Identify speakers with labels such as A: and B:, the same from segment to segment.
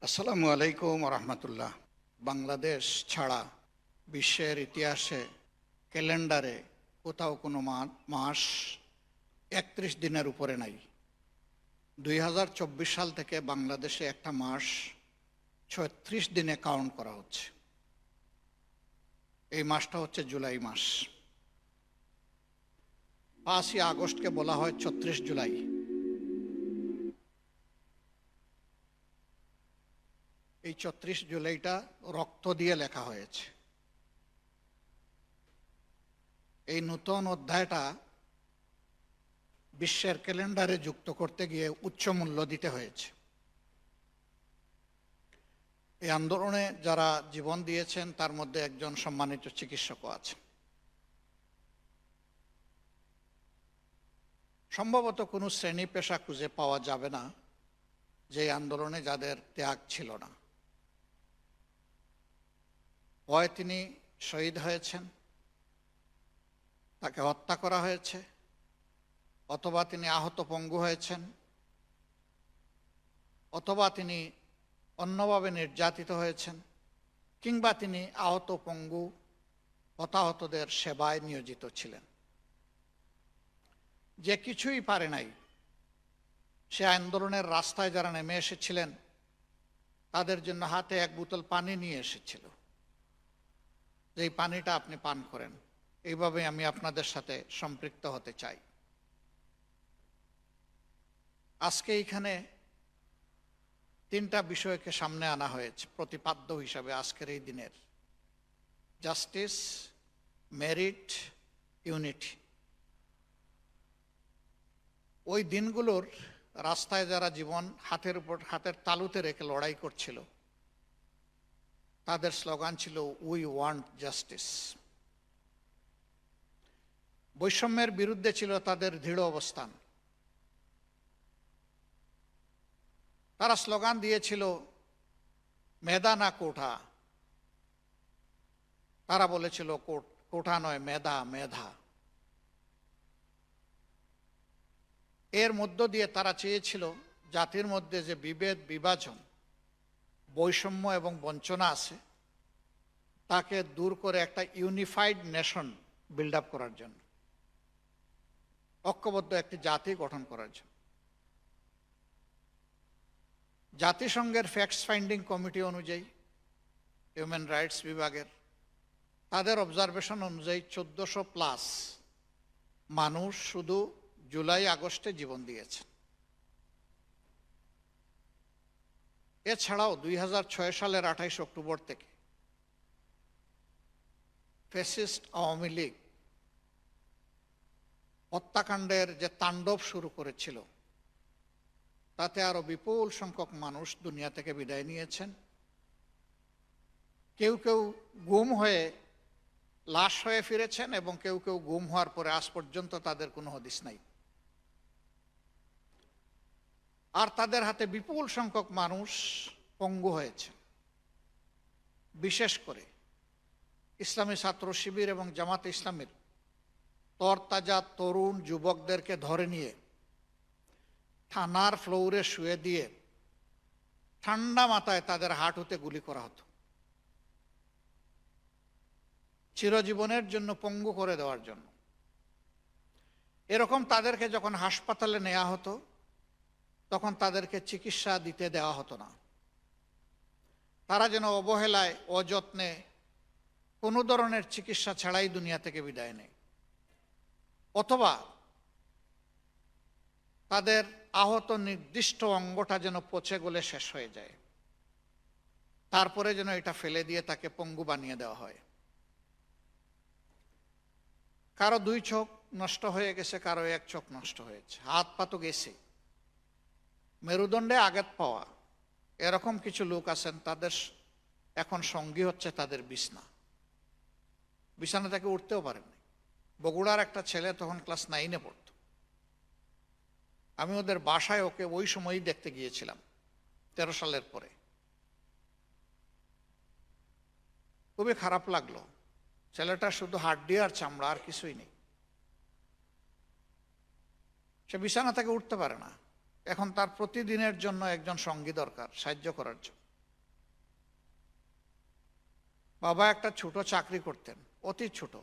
A: আসসালামু আলাইকুম রহমতুল্লাহ। বাংলাদেশ ছাড়া বিশ্বের ইতিহাসে ক্যালেন্ডারে কোথাও কোনো মাস 31 দিনের উপরে নাই। 2024 সাল থেকে বাংলাদেশে একটা মাস 36 দিনে কাউন্ট করা হচ্ছে। এই মাসটা হচ্ছে জুলাই মাস। 5ই আগস্টকে বলা হয় 36 জুলাই। এই 36 জুলাইটা রক্ত দিয়ে লেখা হয়েছে। এই নতুন অধ্যায়টা বিশ্বের ক্যালেন্ডারে যুক্ত করতে গিয়ে উচ্চ মূল্য দিতে হয়েছে। এই আন্দোলনে যারা জীবন দিয়েছেন তার মধ্যে একজন সম্মানিত চিকিৎসকও আছেন। সম্ভবত কোনো শ্রেণী পেশা খুঁজে পাওয়া যাবে না যে আন্দোলনে যাদের ত্যাগ ছিল না। হয় তিনি শহীদ হয়েছেন, তাকে হত্যা করা হয়েছে, অথবা তিনি আহত পঙ্গু হয়েছেন, অথবা তিনি অন্যভাবে নির্যাতিত হয়েছেন, কিংবা তিনি আহত পঙ্গু হতাহতদের সেবায় নিয়োজিত ছিলেন। যে কিছুই পারে নাই, সে আন্দোলনের রাস্তায় যারা নেমে এসেছিলেন তাদের জন্য হাতে এক বোতল পানি নিয়ে এসেছিল, যে এই পানিটা আপনি পান করেন। এইভাবে আমি আপনাদের সাথে সম্পৃক্ত হতে চাই। আজকে এইখানে 3টা বিষয়কে সামনে আনা হয়েছে প্রতিপাদ্য হিসাবে আজকের এই দিনের: জাস্টিস, মেরিট, ইউনিটি। ওই দিনগুলোর রাস্তায় যারা জীবন হাতের তালুতে রেখে লড়াই করছিল, তাদের স্লোগান ছিল উই ওয়ান্ট জাস্টিস। বৈষম্যের বিরুদ্ধে ছিল তাদের দৃঢ় অবস্থান। তারা স্লোগান দিয়েছিল মেধা না কোঠা। তারা বলেছিল কোঠা নয়, মেধা, মেধা। এর মধ্য দিয়ে তারা চেয়েছিল জাতির মধ্যে যে বিভেদ, বিভাজন, বৈষম্য এবং বঞ্চনা আছে, তাকে দূর করে একটা ইউনিফাইড নেশন বিল্ড আপ করার জন্য, ঐক্যবদ্ধ একটি জাতি গঠন করার জন্য। জাতিসংঘের ফ্যাক্টস ফাইন্ডিং কমিটি অনুযায়ী, হিউম্যান রাইটস বিভাগের তাদের অবজারভেশন অনুযায়ী 1400+ মানুষ শুধু জুলাই আগস্টে জীবন দিয়েছেন। এছাড়াও 2006 সালের 28 অক্টোবর থেকে ফ্যাসিস্ট আওয়ামী লীগ হত্যাকাণ্ডের যে তাণ্ডব শুরু করেছিল, তাতে আরো বিপুল সংখ্যক মানুষ দুনিয়া থেকে বিদায় নিয়েছেন। কেউ কেউ গুম হয়ে লাশ হয়ে ফিরেছেন এবং কেউ কেউ গুম হওয়ার পরে আজ পর্যন্ত তাদের কোনো হদিস নাই। আর তাদের হাতে বিপুল সংখ্যক মানুষ পঙ্গু হয়েছে। বিশেষ করে ইসলামী ছাত্র শিবির এবং জামাতে ইসলামের তরতাজা তরুণ যুবকদেরকে ধরে নিয়ে থানার ফ্লোরে শুয়ে দিয়ে ঠান্ডা মাথায় তাদের হাঁটুতে গুলি করা হতো, চিরজীবনের জন্য পঙ্গু করে দেওয়ার জন্য। এরকম তাদেরকে যখন হাসপাতালে নেওয়া হতো, তখন তাদেরকে চিকিৎসা দিতে দেওয়া হতো না। তারা যেন অবহেলায়, অযত্নে, কোনো ধরনের চিকিৎসা ছাড়াই দুনিয়া থেকে বিদায় নেয়, অথবা তাদের আহত নির্দিষ্ট অঙ্গটা যেন পচে গলে শেষ হয়ে যায়, তারপরে যেন এটা ফেলে দিয়ে তাকে পঙ্গু বানিয়ে দেওয়া হয়। কারো 2 চোখ নষ্ট হয়ে গেছে, কারো 1 চোখ নষ্ট হয়েছে, হাত পা তো গেছে। মেরুদণ্ডে আঘাত পাওয়া এরকম কিছু লোক আছেন, তাদের এখন সঙ্গী হচ্ছে তাদের বিছানা থেকে উঠতেও পারেননি। বগুড়ার একটা ছেলে তখন ক্লাস 9-এ পড়ত। আমি ওদের বাসায় ওকে ওই সময়ই দেখতে গিয়েছিলাম, 13 সালের পরে। খুবই খারাপ লাগলো। ছেলেটা শুধু হাড্ডি আর চামড়া, আর কিছুই নেই। সে বিছানা থেকে উঠতে পারে না। এখন তার প্রতিদিনের জন্য একজন সঙ্গী দরকার সাহায্য করার জন্য। বাবা একটা ছোট চাকরি করতেন, অতি ছোট।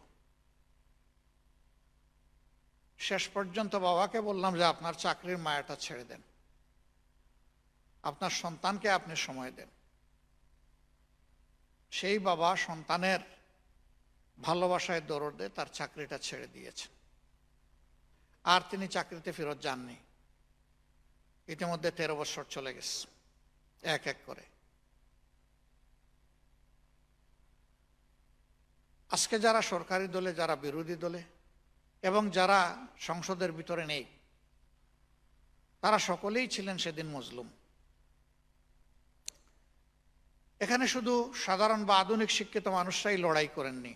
A: শেষ পর্যন্ত বাবাকে বললাম যে আপনার চাকরির মায়াটা ছেড়ে দেন, আপনার সন্তানকে আপনি সময় দেন। সেই বাবা সন্তানের ভালোবাসায় দৌড়ে তার চাকরিটা ছেড়ে দিয়েছেন, আর তিনি চাকরিতে ফেরত যাননি। ইতিমধ্যে 13 বছর চলে গেছে, এক এক করে। আজকে যারা সরকারি দলে, যারা বিরোধী দলে এবং যারা সংসদের ভিতরে নেই, তারা সকলেই ছিলেন সেদিন মজলুম। এখানে শুধু সাধারণ বা আধুনিক শিক্ষিত মানুষরাই লড়াই করেননি,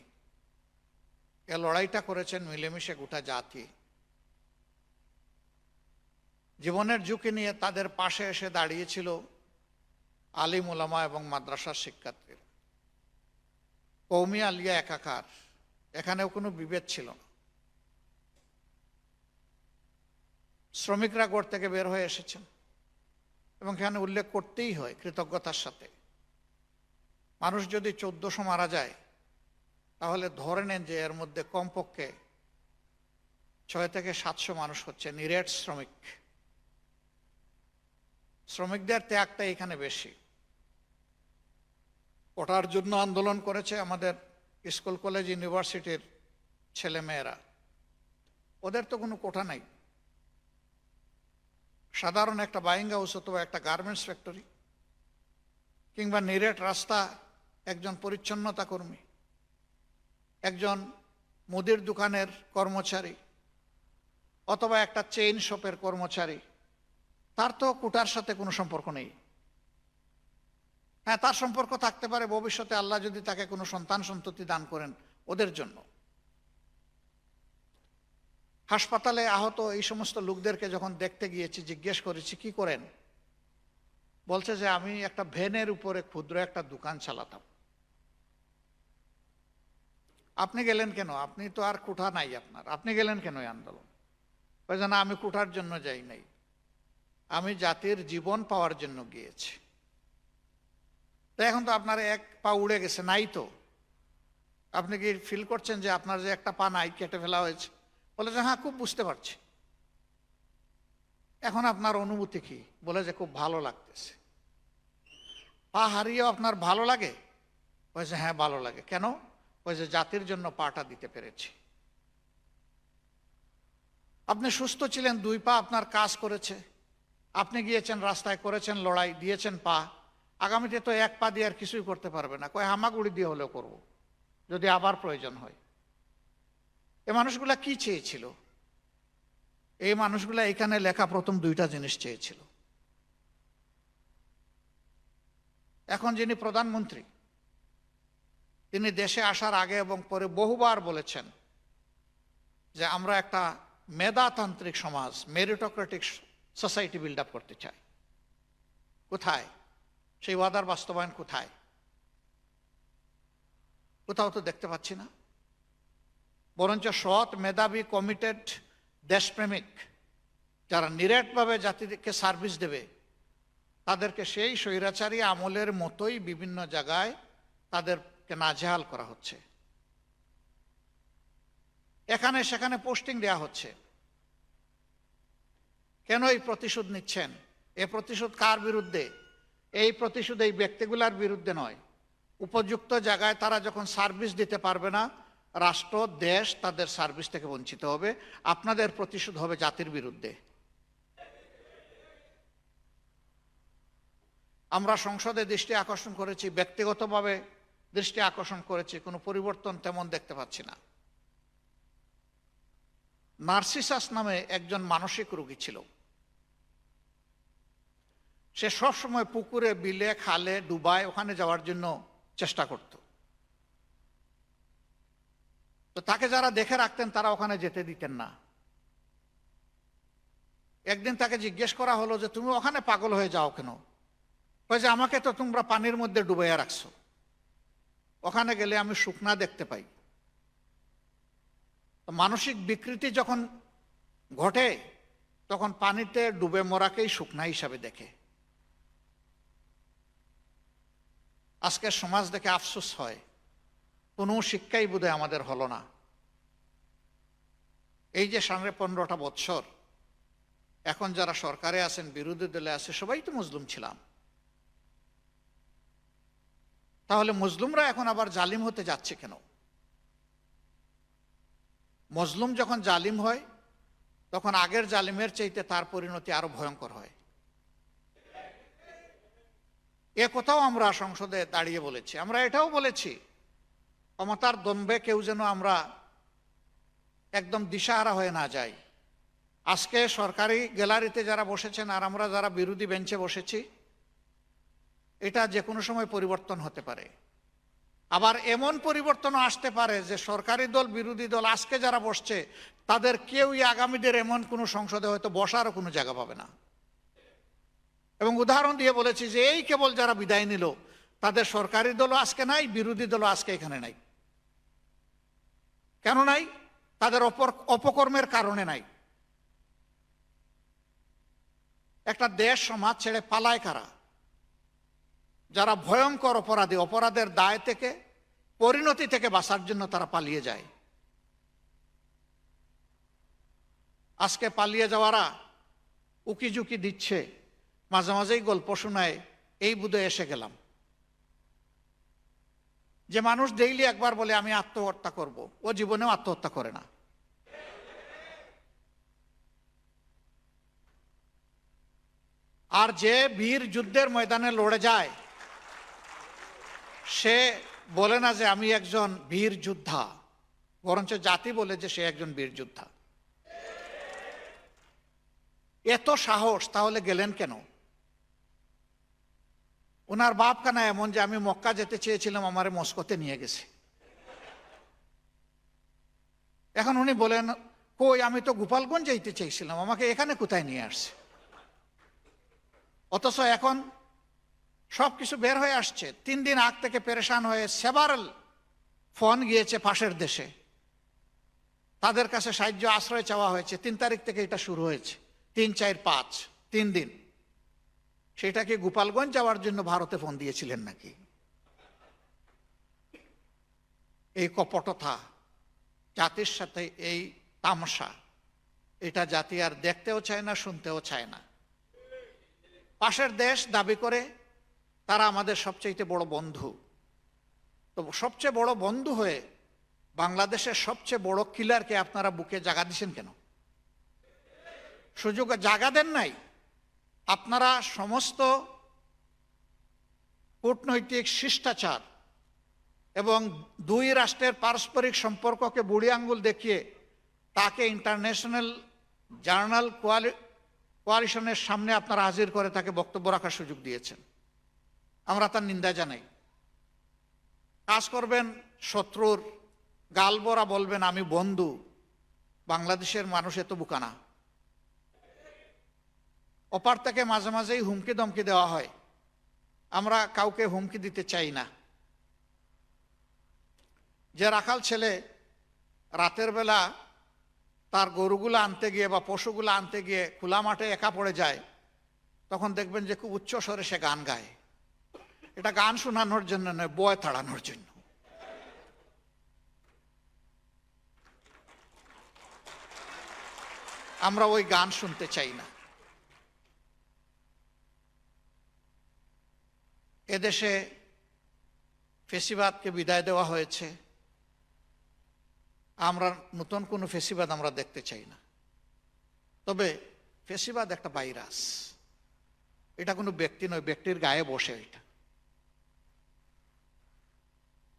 A: এ লড়াইটা করেছেন মিলেমিশে গোটা জাতি। জীবনের ঝুঁকি নিয়ে তাদের পাশে এসে দাঁড়িয়েছিল আলিম উলামা এবং মাদ্রাসার শিক্ষার্থীরা। কওমি আলিয়া একাকার, এখানেও কোনো বিভেদ ছিল না। শ্রমিকরা গড় থেকে বের হয়ে এসেছেন এবং এখানে উল্লেখ করতেই হয় কৃতজ্ঞতার সাথে। মানুষ যদি 1400 মারা যায়, তাহলে ধরে নেন যে এর মধ্যে কমপক্ষে 6 থেকে 700 মানুষ হচ্ছে নিরেট শ্রমিক। শ্রমিকদের ত্যাগটা এখানে বেশি। কোটার জন্য আন্দোলন করেছে আমাদের স্কুল কলেজ ইউনিভার্সিটির ছেলেমেয়েরা, ওদের তো কোনো কোটা নাই। সাধারণ একটা বাইং হাউস অথবা একটা গার্মেন্টস ফ্যাক্টরি কিংবা নিরেট রাস্তা, একজন পরিচ্ছন্নতা কর্মী, একজন মুদির দোকানের কর্মচারী অথবা একটা চেইন শপের কর্মচারী, তার তো কোটার সাথে কোনো সম্পর্ক নেই। হ্যাঁ, তার সম্পর্ক থাকতে পারে ভবিষ্যতে আল্লাহ যদি তাকে কোনো সন্তান সন্ততি দান করেন ওদের জন্য। হাসপাতালে আহত এই সমস্ত লোকদেরকে যখন দেখতে গিয়েছি, জিজ্ঞেস করেছি কি করেন, বলছে যে আমি একটা ভ্যানের উপরে ক্ষুদ্র একটা দোকান চালাতাম। আপনি গেলেন কেন? আপনি তো আর কোঠা নাই আপনার, আপনি গেলেন কেন এই আন্দোলন? বলছে না, আমি কোঠার জন্য যাই নাই, আমি জাতির জীবন পাওয়ার জন্য গিয়েছি। তো এখন তো আপনার এক পা উড়ে গেছে, নাই তো, আপনি কি ফিল করছেন যে আপনার যে একটা পা নাই, কেটে ফেলা হয়েছে? বলে যে হ্যাঁ, খুব বুঝতে পারছি। এখন আপনার অনুভূতি কি? বলে যে খুব ভালো লাগতেছে। পা হারিয়েও আপনার ভালো লাগে? বলছে হ্যাঁ ভালো লাগে। কেন? বলছে জাতির জন্য পাটা দিতে পেরেছি। আপনি সুস্থ ছিলেন, 2 পা আপনার কাজ করেছে, আপনি গিয়েছেন রাস্তায়, করেছেন লড়াই, দিয়েছেন পা। আগামীতে তো 1 পা দিয়ে আর কিছুই করতে পারবে না, কয় হামাগুড়ি দিয়ে হলেও করব যদি আবার প্রয়োজন হয়। এই মানুষগুলা কি চেয়েছিল? এই মানুষগুলা এখানে লেখা প্রথম 2টা জিনিস চেয়েছিল। এখন যিনি প্রধানমন্ত্রী, তিনি দেশে আসার আগে এবং পরে বহুবার বলেছেন যে আমরা একটা মেধাতান্ত্রিক সমাজ, মেরিটোক্রেটিক সোসাইটি বিল্ড আপ করতে চাই। কোথায় সেই ওয়াদার বাস্তবায়ন? কোথায়? কোথাও তো দেখতে পাচ্ছি না। বরঞ্চ সৎ, মেধাবী, কমিটেড, দেশপ্রেমিক যারা নিরেটভাবে জাতিকে সার্ভিস দেবে, তাদেরকে সেই স্বৈরাচারী আমলের মতোই বিভিন্ন জায়গায় তাদেরকে নাজেহাল করা হচ্ছে। এখানে সেখানে পোস্টিং দেওয়া হচ্ছে। কেন এই প্রতিশোধ নিচ্ছেন? এই প্রতিশোধ কার বিরুদ্ধে? এই প্রতিশোধ এই ব্যক্তিগুলার বিরুদ্ধে নয়। উপযুক্ত জায়গায় তারা যখন সার্ভিস দিতে পারবে না, রাষ্ট্র, দেশ তাদের সার্ভিস থেকে বঞ্চিত হবে। আপনাদের প্রতিশোধ হবে জাতির বিরুদ্ধে। আমরা সংসদে দৃষ্টি আকর্ষণ করেছি, ব্যক্তিগতভাবে দৃষ্টি আকর্ষণ করেছি, কোনো পরিবর্তন তেমন দেখতে পাচ্ছি না। নার্সিসাস নামে একজন মানসিক রোগী ছিল। সে সবসময় পুকুরে, বিলে, খালে, ডুবায় ওখানে যাওয়ার জন্য চেষ্টা করত। তো তাকে যারা দেখে রাখতেন তারা ওখানে যেতে দিতেন না। একদিন তাকে জিজ্ঞেস করা হলো যে তুমি ওখানে পাগল হয়ে যাও কেন? যে আমাকে তো তোমরা পানির মধ্যে ডুবাইয়া রাখছো, ওখানে গেলে আমি শুকনা দেখতে পাই। মানসিক বিকৃতি যখন ঘটে তখন পানিতে ডুবে মরাকেই শুকনা হিসাবে দেখে। আজকের সমাজ দেখে আফসোস হয় কোনো শিক্ষাই বোধহয় আমাদের হলো না। এই যে 15.5 বৎসর এখন যারা সরকারে আছেন, বিরোধী দলে আছে, সবাই তো মজলুম ছিলাম। তাহলে মজলুমরা এখন আবার জালিম হতে যাচ্ছে কেন? মজলুম যখন জালিম হয় তখন আগের জালিমের চাইতে তার পরিণতি আরো ভয়ঙ্কর হয়। এ কথাও আমরা সংসদে দাঁড়িয়ে বলেছি। আমরা এটাও বলেছি, ক্ষমতার দম্ভে কেউ যেন আমরা একদম দিশাহারা হয়ে না যাই। আজকে সরকারি গ্যালারিতে যারা বসেছেন আর আমরা যারা বিরোধী বেঞ্চে বসেছি, এটা যে কোনো সময় পরিবর্তন হতে পারে। আবার এমন পরিবর্তনও আসতে পারে যে সরকারি দল বিরোধী দল আজকে যারা বসছে তাদের কেউই আগামীদের এমন কোনো সংসদে হয়তো বসারও কোনো জায়গা পাবে না। এবং উদাহরণ দিয়ে বলেছি যে এই কেবল যারা বিদায় নিল তাদের সরকারি দলও আজকে নাই, বিরোধী দলও আজকে এখানে নাই। কেন নাই? তাদের অপকর্মের কারণে নাই। একটা দেশ সমাজ ছেড়ে পালায় কারা? যারা ভয়ঙ্কর অপরাধী, অপরাধের দায় থেকে, পরিণতি থেকে বাঁচার জন্য তারা পালিয়ে যায়। আজকে পালিয়ে যাওয়ারা উকিঝুঁকি দিচ্ছে, মাঝে মাঝেই গল্প শোনায়, এই বুধে এসে গেলাম। যে মানুষ ডেইলি একবার বলে আমি আত্মহত্যা করব, ও জীবনেও আত্মহত্যা করে না। আর যে বীর যুদ্ধের ময়দানে লড়ে যায় সে বলে না যে আমি একজন বীর যোদ্ধা, বরঞ্চ জাতি বলে যে সে একজন বীর যোদ্ধা। এত সাহস তাহলে গেলেন কেন? ওনার বাপ কানা এমন যে আমি মক্কা যেতে চেয়েছিলাম, আমারে মস্কোতে নিয়ে গেছে। এখন উনি বলেন কই, আমি তো গোপালগঞ্জ যেতে চেয়েছিলাম, আমাকে এখানে কোথায় নিয়ে আসছে? অথচ এখন সবকিছু বের হয়ে আসছে। 3 দিন আগ থেকে পেরেশান হয়ে সেভারাল ফোন গিয়েছে পাশের দেশে, তাদের কাছে সাহায্য আশ্রয় চাওয়া হয়েছে। 3 তারিখ থেকে এটা শুরু হয়েছে, 3, 4, 5 3 দিন। সেটা কি গোপালগঞ্জ যাওয়ার জন্য ভারতে ফোন দিয়েছিলেন নাকি? এই কপটতা, জাতির সাথে এই তামাশা, এটা জাতি আর দেখতেও চায় না, শুনতেও চায় না। পাশের দেশ দাবি করে তারা আমাদের সবচেয়ে বড় বন্ধু। তো সবচেয়ে বড় বন্ধু হয়ে বাংলাদেশের সবচেয়ে বড় কিলারকে আপনারা বুকে জায়গা দিচ্ছেন কেন? সুযোগ জায়গা দেন নাই। আপনারা সমস্ত কূটনৈতিক শিষ্টাচার এবং 2 রাষ্ট্রের পারস্পরিক সম্পর্ককে বুড়ি আঙ্গুল দেখিয়ে তাকে ইন্টারন্যাশনাল জার্নাল কোয়ালিশনের সামনে আপনারা হাজির করে তাকে বক্তব্য রাখার সুযোগ দিয়েছেন। আমরা তার নিন্দা জানাই। কাজ করবেন শত্রুর গালবরা, বলবেন আমি বন্ধু। বাংলাদেশের মানুষ এত বোকা না। অপার থেকে মাঝে মাঝেই হুমকি দমকি দেওয়া হয়, আমরা কাউকে হুমকি দিতে চাই না। যে রাখাল ছেলে রাতের বেলা তার গরুগুলো আনতে গিয়ে বা পশুগুলো আনতে গিয়ে খোলা মাঠে একা পড়ে যায়, তখন দেখবেন যে খুব উচ্চ স্বরে সে গান গায়। এটা গান শোনানোর জন্য নয়, বয় তাড়ানোর জন্য। আমরা ওই গান শুনতে চাই না। এদেশে ফেসিবাদকে বিদায় দেওয়া হয়েছে। আমরা নতুন কোনো ফেসিবাদ আমরা দেখতে চাই না। তবে ফেসিবাদ একটা ভাইরাস, এটা কোনো ব্যক্তি নয়, ব্যক্তির গায়ে বসে। এটা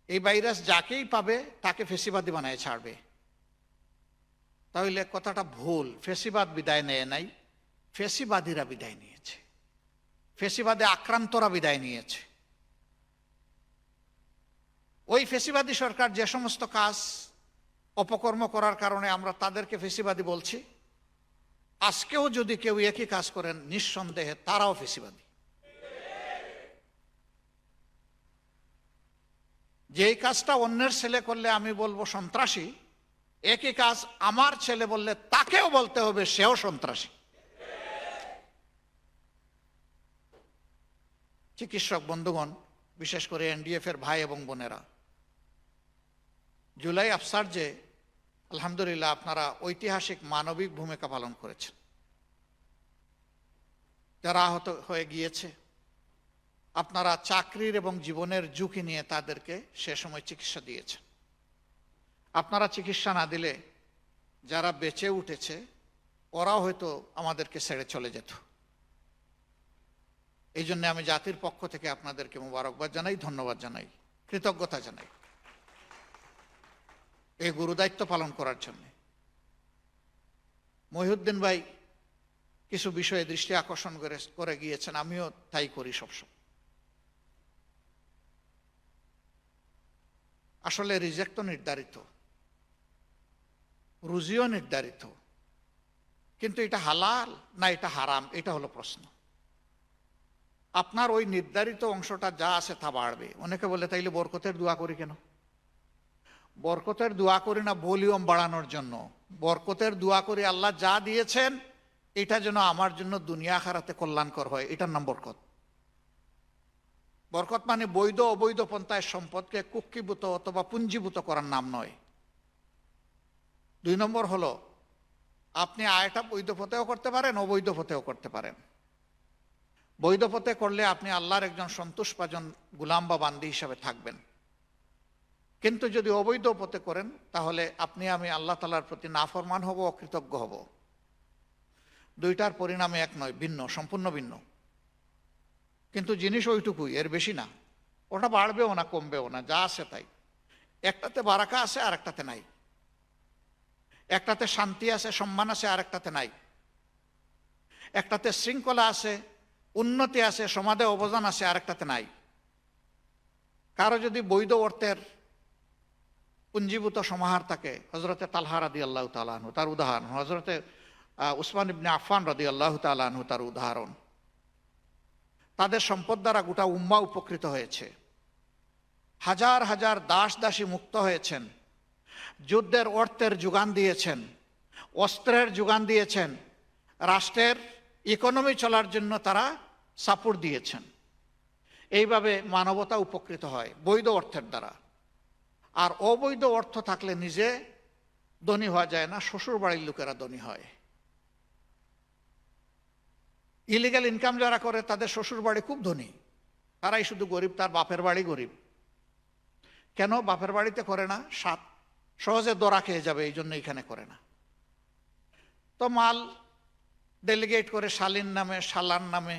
A: এই ভাইরাস যাকেই পাবে তাকে ফেসিবাদী বানায় ছাড়বে। তাহলে কথাটা ভুল। ফেসিবাদ বিদায় নেয় নাই, ফেসিবাদীরা বিদায় নিয়েছে, ফেসিবাদে আক্রান্তরা বিদায় নিয়েছে। ওই ফেসিবাদী সরকার যে সমস্ত কাজ অপকর্ম করার কারণে আমরা তাদেরকে ফেসিবাদী বলছি, আজকেও যদি কেউ একই কাজ করেন নিঃসন্দেহে তারাও ফেসিবাদী। যেই কাজটা অন্যের ছেলে করলে আমি বলবো সন্ত্রাসী, একই কাজ আমার ছেলে বললে তাকেও বলতে হবে সেও সন্ত্রাসী। চিকিৎসক বন্ধুগণ, বিশেষ করে এনডিএফ এর ভাই এবং বোনেরা, জুলাই আফসার যে আলহামদুলিল্লাহ আপনারা ঐতিহাসিক মানবিক ভূমিকা পালন করেছেন। যারা আহত হয়ে গিয়েছে আপনারা চাকরির এবং জীবনের ঝুঁকি নিয়ে তাদেরকে সে সময় চিকিৎসা দিয়েছেন। আপনারা চিকিৎসা না দিলে যারা বেঁচে উঠেছে ওরাও হয়তো আমাদেরকে ছেড়ে চলে যেত। এই জন্য আমি জাতির পক্ষ থেকে আপনাদেরকে মোবারকবাদ জানাই, ধন্যবাদ জানাই, কৃতজ্ঞতা জানাই এই গুরুদায়িত্ব পালন করার জন্য। মহিউদ্দিন ভাই কিছু বিষয়ে দৃষ্টি আকর্ষণ করে গিয়েছেন, আমিও তাই করি সবসময়। আসলে রিজেক্ট তো নির্ধারিত, রুজিও নির্ধারিত, কিন্তু এটা হালাল না এটা হারাম, এটা হলো প্রশ্ন। আপনার ওই নির্ধারিত অংশটা যা আছে তা বাড়বে। অনেকে বলে তাইলে বরকতের দোয়া করি কেন? বরকতের দোয়া করি না ভলিউম বাড়ানোর জন্য, বরকতের দোয়া করি আল্লাহ যা দিয়েছেন এটা যেন আমার জন্য দুনিয়া আখিরাতে কল্যাণকর হয়, এটার নাম বরকত। বরকত মানে বৈধ অবৈধ পন্থায় সম্পদকে কুক্ষিভূত অথবা পুঞ্জীভূত করার নাম নয়। 2 নম্বর হলো আপনি আয়টা বৈধ পথেও করতে পারেন, অবৈধ পথেও করতে পারেন। বৈধ পথে করলে আপনি আল্লাহর একজন সন্তুষ্টভাজন গোলাম বা বান্দি হিসাবে থাকবেন, কিন্তু যদি অবৈধ পথে করেন তাহলে আপনি আমি আল্লাহ তাআলার প্রতি নাফরমান হব, অকৃতজ্ঞ হব। দুইটার পরিণামে এক নয়, ভিন্ন, সম্পূর্ণ ভিন্ন। কিন্তু জিনিস ওইটুকুই, এর বেশি না। ওটা বাড়বেও না কমবেও না, যা আছে তাই। একটাতে বারাকা আছে আর একটাতে নাই, একটাতে শান্তি আছে সম্মান আছে আর একটাতে নাই, একটাতে শৃঙ্খলা আছে উন্নতি আছে সমাজে অবদান আছে আর একটাতে নাই। কারো যদি বৈধ অর্থের পুঞ্জীভূত সমাহার থাকে, হযরতে তালহা রাদিয়াল্লাহু তাআলা আনহু তার উদাহরণ, হযরতে উসমান ইবনে আফফান রাদিয়াল্লাহু তাআলা আনহু তার উদাহরণ। তাদের সম্পদ দ্বারা গোটা উম্মাহ উপকৃত হয়েছে, হাজার হাজার দাস দাসী মুক্ত হয়েছেন, যুদ্ধের অর্থের যোগান দিয়েছেন, অস্ত্রের যোগান দিয়েছেন, রাষ্ট্রের ইকোনমি চলার জন্য তারা সাপোর্ট দিয়েছেন। এইভাবে মানবতা উপকৃত হয় বৈধ অর্থের দ্বারা। আর অবৈধ অর্থ থাকলে নিজে ধনী হওয়া যায় না, শ্বশুর বাড়ির লোকেরা ধনী হয়। ইলিগাল ইনকাম যারা করে তাদের শ্বশুর বাড়ি খুব ধনী, তারাই শুধু গরিব, তার বাপের বাড়ি গরিব। কেন বাপের বাড়িতে করে না? সহজে দরা খেয়ে যাবে এই জন্য এখানে করে না। তো মাল ডেলিগেট করে শালীর নামে, শালার নামে,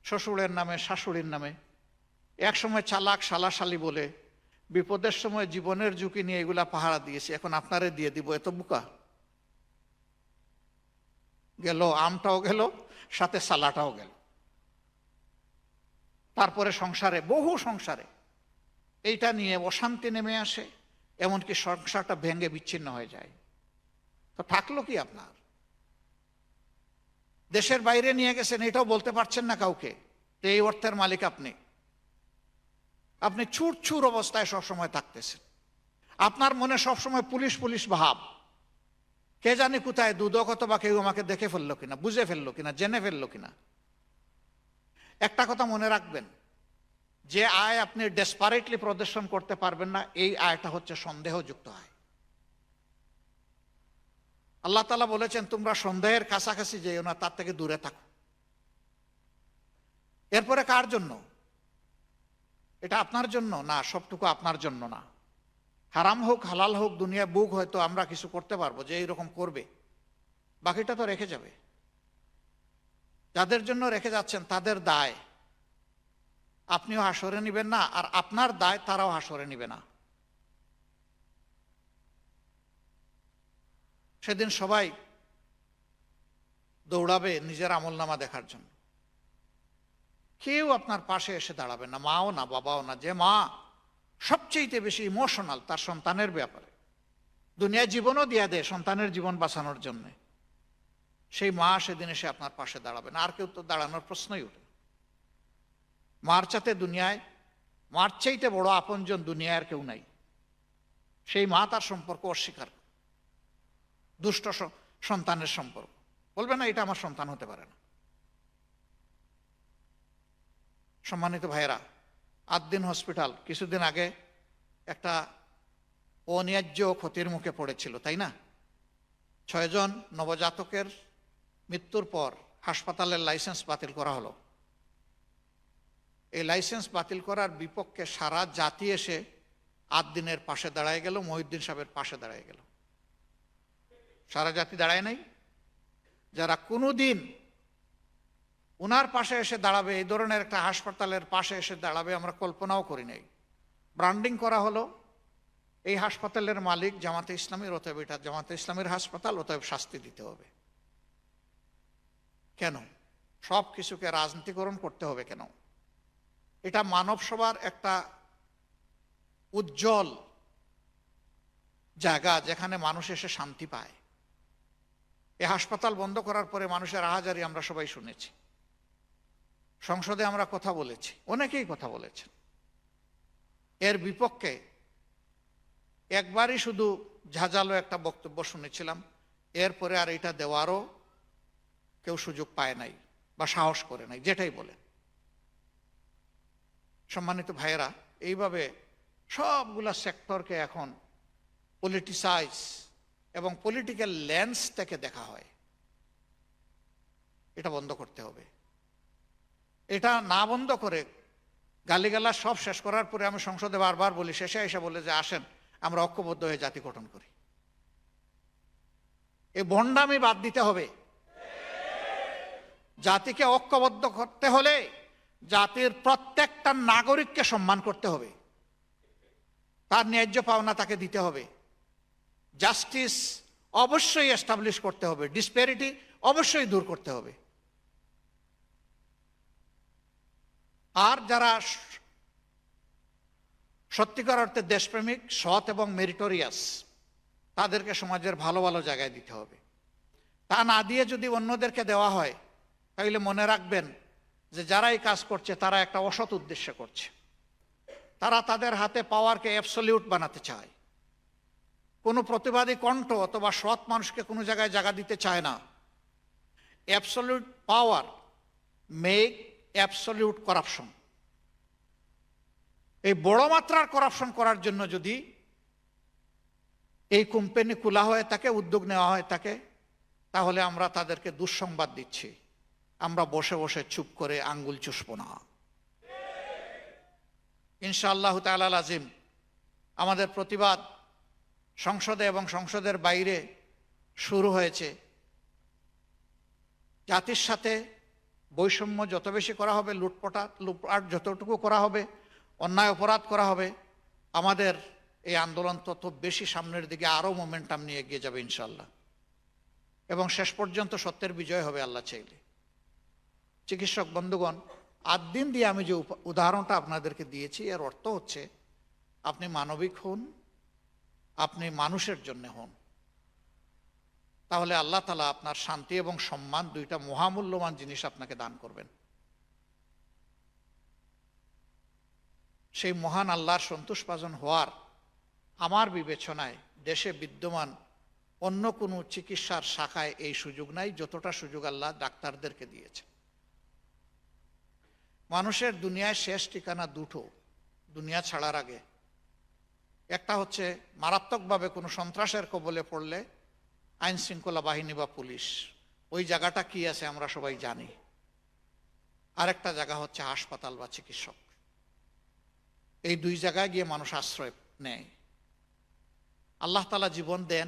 A: শ্বশুরের নামে, শাশুড়ির নামে। এক সময় চালাক শালাশালি বলে বিপদের সময় জীবনের ঝুঁকি নিয়ে এগুলা পাহারা দিয়েছে, এখন আপনারে দিয়ে দিব, এত বোকা। গেল আমটাও গেল, সাথে সালাটাও গেল। তারপরে সংসারে, বহু সংসারে এইটা নিয়ে অশান্তি নেমে আসে, এমনকি সংসারটা ভেঙে বিচ্ছিন্ন হয়ে যায়। তো থাকলো কি আপনার? দেশের বাইরে নিয়ে গেছেন, এটাও বলতে পারছেন না কাউকে যে এই অর্থের মালিক আপনি। আপনি ছুট অবস্থায় সবসময় থাকতেছেন, আপনার মনে সবসময় পুলিশ পুলিশ ভাব। কে জানি কোথায় দুদকত বা কেউ আমাকে দেখে ফেললো কিনা, বুঝে ফেললো কিনা, জেনে ফেললো কিনা। একটা কথা মনে রাখবেন, যে আয় আপনি ডেসপারেটলি প্রদর্শন করতে পারবেন না, এই আয়টা হচ্ছে সন্দেহযুক্ত আয়। আল্লাহ তাআলা বলেছেন তোমরা সন্দেহের কাছাকাছি যেও না, তার থেকে দূরে থাকো। এরপরে কার জন্য? এটা আপনার জন্য না, সবটুকু আপনার জন্য না। হারাম হোক হালাল হোক, দুনিয়া বুক হয়তো আমরা কিছু করতে পারবো যে এইরকম করবে, বাকিটা তো রেখে যাবে। যাদের জন্য রেখে যাচ্ছেন তাদের দায় আপনিও হাসরে নিবেন না, আর আপনার দায় তারাও হাসরে নিবে না। সেদিন সবাই দৌড়াবে নিজের আমলনামা দেখার জন্য, কেউ আপনার পাশে এসে দাঁড়াবে না, মাও না বাবাও না। যে মা সবচেয়ে বেশি ইমোশনাল তার সন্তানের ব্যাপারে, দুনিয়ায় জীবনও দিয়া দেয় সন্তানের জীবন বাঁচানোর জন্য, সেই মা সেদিন এসে আপনার পাশে দাঁড়াবে না। আর কেউ তো দাঁড়ানোর প্রশ্নই ওঠে। মার চাতে দুনিয়ায়, মার চাইতে বড় আপনজন দুনিয়ায় আর কেউ নাই। সেই মা তার সম্পর্ক অস্বীকার, দুষ্ট সন্তানের সম্পর্ক, বলবে না এটা আমার সন্তান হতে পারে না। সম্মানিত ভাইয়েরা, আদ্দিন হসপিটাল কিছুদিন আগে একটা অন্যায্য ক্ষতির মুখে পড়েছিল, তাই না? 6 জন নবজাতকের মৃত্যুর পর হাসপাতালের লাইসেন্স বাতিল করা হলো। এই লাইসেন্স বাতিল করার বিপক্ষে সারা জাতি এসে 8 দিনের পাশে দাঁড়ায় গেল, মহিউদ্দিন সাহেবের পাশে দাঁড়ায় গেল। সারা জাতি দাঁড়ায় নাই? যারা কোনোদিন ওনার পাশে এসে দাঁড়াবে, এই ধরনের একটা হাসপাতালের পাশে এসে দাঁড়াবে আমরা কল্পনাও করি নাই। ব্র্যান্ডিং করা হলো, এই হাসপাতালের মালিক জামাতে ইসলামীর, অতএব এটা জামাতে ইসলামীর হাসপাতাল, অতএব শাস্তি দিতে হবে। কেন সব কিছুকে রাজনীতিকরণ করতে হবে কেন? এটা মানব সভার একটা উজ্জ্বল জায়গা যেখানে মানুষ এসে শান্তি পায়। এই হাসপাতাল বন্ধ করার পরে মানুষের আহাজারি আমরা সবাই শুনেছি, সংসদে আমরা কথা বলেছি, অনেকেই কথা বলেছেন। এর বিপক্ষে একবারই শুধু ঝাঁঝালো একটা বক্তব্য শুনেছিলাম, এরপরে আর এটা দেওয়ারও কেউ সুযোগ পায় নাই বা সাহস করে নাই, যেটাই বলে। সম্মানিত ভাইয়েরা, এইভাবে সবগুলা সেক্টরকে এখন পলিটিসাইজ এবং পলিটিক্যাল লেন্স থেকে দেখা হয়, এটা বন্ধ করতে হবে। এটা না বন্ধ করে গালিগালাজ সব শেষ করার পরে আমি সংসদে বারবার বলি, শেষে এসে বলে যে আসেন আমরা ঐক্যবদ্ধ হয়ে জাতি গঠন করি। এই ভণ্ডামি বাদ দিতে হবে। জাতিকে ঐক্যবদ্ধ করতে হলে জাতির প্রত্যেকটা নাগরিককে সম্মান করতে হবে, তার ন্যায্য পাওনা তাকে দিতে হবে, জাস্টিস অবশ্যই এস্টাবলিশ করতে হবে, ডিসপ্যারিটি অবশ্যই দূর করতে হবে। আর যারা সত্যিকার অর্থে দেশপ্রেমিক, সৎ এবং মেরিটোরিয়াস, তাদেরকে সমাজের ভালো ভালো জায়গায় দিতে হবে। তা না দিয়ে যদি অন্যদেরকে দেওয়া হয়, তাহলে মনে রাখবেন যে যারা এই কাজ করছে তারা একটা অসৎ উদ্দেশ্যে করছে। তারা তাদের হাতে পাওয়ারকে অ্যাবসলিউট বানাতে চায়। কোনো প্রতিবাদী কণ্ঠ অথবা সৎ মানুষকে কোনো জায়গায় জায়গা দিতে চায় না। অ্যাবসলিউট পাওয়ার মেক অ্যাবসলিউট করাপশন। এই বড় মাত্রার করাপশন করার জন্য যদি এই কোম্পানি খোলা হয়ে থাকে, উদ্যোগ নেওয়া হয় থাকে, তাহলে আমরা তাদেরকে দুঃসংবাদ দিচ্ছি, আমরা বসে বসে চুপ করে আঙ্গুল চুষব না। ইনশাআল্লাহ তাআলা আজিম আমাদের প্রতিবাদ সংসদে এবং সংসদের বাইরে শুরু হয়েছে। জাতির সাথে বৈষম্য যত বেশি করা হবে, লুটপাট যতটুকু করা হবে, অন্যায় অপরাধ করা হবে, আমাদের এই আন্দোলন তত বেশি সামনের দিকে আরও মোমেন্টাম নিয়ে এগিয়ে যাবে ইনশাআল্লাহ, এবং শেষ পর্যন্ত সত্যের বিজয় হবে আল্লাহ চাইলে। চিকিৎসক বন্ধুগণ, 8 দিন দিয়ে আমি যে উদাহরণটা আপনাদেরকে দিয়েছি, এর অর্থ হচ্ছে আপনি মানবিক হন, আপনি মানুষের জন্য হন, তাহলে আল্লাহ তাআলা আপনার শান্তি এবং সম্মান, দুইটা মহামূল্যবান জিনিস আপনাকে দান করবেন। সেই মহান আল্লাহর সন্তোষভাজন হওয়ার আমার বিবেচনায় দেশে বিদ্যমান অন্য কোনো চিকিৎসার শাখায় এই সুযোগ নাই, যতটা সুযোগ আল্লাহ ডাক্তারদেরকে দিয়েছে। মানুষের দুনিয়ায় শেষ ঠিকানা দুটো দুনিয়া ছাড়ার আগে। একটা হচ্ছে মারাত্মকভাবে কোনো সন্ত্রাসের কবলে পড়লে আইন শৃঙ্খলা বাহিনী বা পুলিশ, ওই জায়গাটা কি আছে আমরা সবাই জানি। আরেকটা জায়গা হচ্ছে হাসপাতাল বা চিকিৎসক। এই দুই জায়গায় গিয়ে মানুষ আশ্রয় নেয়। আল্লাহ তাআলা জীবন দেন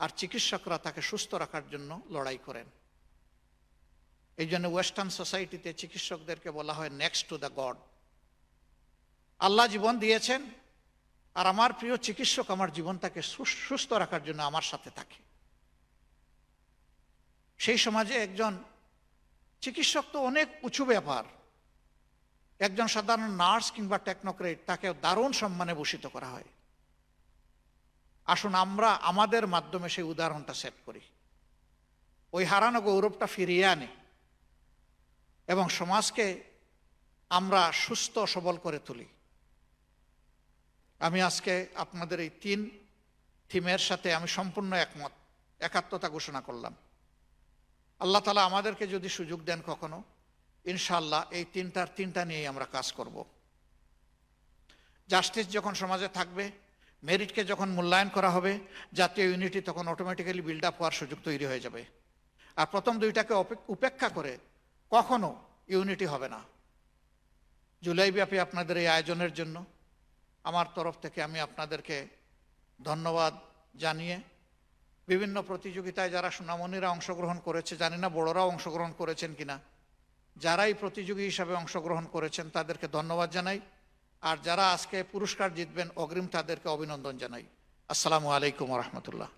A: আর চিকিৎসকরা তাকে সুস্থ রাখার জন্য লড়াই করেন। এই জন্য ওয়েস্টার্ন সোসাইটিতে চিকিৎসকদেরকে বলা হয় নেক্সট টু দ্য গড। আল্লাহ জীবন দিয়েছেন আর আমার প্রিয় চিকিৎসক আমার জীবনটাকে সুস্থ রাখার জন্য আমার সাথে থাকে। সেই সমাজে একজন চিকিৎসক তো অনেক উঁচু ব্যাপার। একজন সাধারণ নার্স কিংবা টেকনোক্রেট, তাকে দারুণ সম্মানে ভূষিত করা হয়। আসুন আমরা আমাদের মাধ্যমে সেই উদাহরণটা সেট করি, ওই হারানো গৌরবটা ফিরিয়ে আনি এবং সমাজকে আমরা সুস্থ সবল করে তুলি। আমি আজকে আপনাদের এই 3 থিমের সাথে আমি সম্পূর্ণ একমত, একাত্মতা ঘোষণা করলাম। আল্লাহ তাআলা আমাদেরকে যদি সুযোগ দেন কখনো, ইনশাআল্লাহ এই তিনটা নিয়েই আমরা কাজ করব। জাস্টিস যখন সমাজে থাকবে, মেরিটকে যখন মূল্যায়ন করা হবে, জাতীয় ইউনিটি তখন অটোমেটিক্যালি বিল্ড আপ হওয়ার সুযোগ তৈরি হয়ে যাবে। আর প্রথম দুইটাকে উপেক্ষা করে কখনো ইউনিটি হবে না। জুলাইব্যাপী আপনাদের এই আয়োজনের জন্য আমার তরফ থেকে আমি আপনাদেরকে ধন্যবাদ জানিয়ে, বিভিন্ন প্রতিযোগিতায় যারা সোনামণিরা অংশগ্রহণ করেছে, জানি না বড়রাও অংশগ্রহণ করেছেন কিনা, যারাই প্রতিযোগী হিসাবে অংশগ্রহণ করেছেন তাদেরকে ধন্যবাদ জানাই। আর যারা আজকে পুরস্কার জিতবেন অগ্রিম তাদেরকে অভিনন্দন জানাই। আসসালামু আলাইকুম ওয়া রাহমাতুল্লাহ।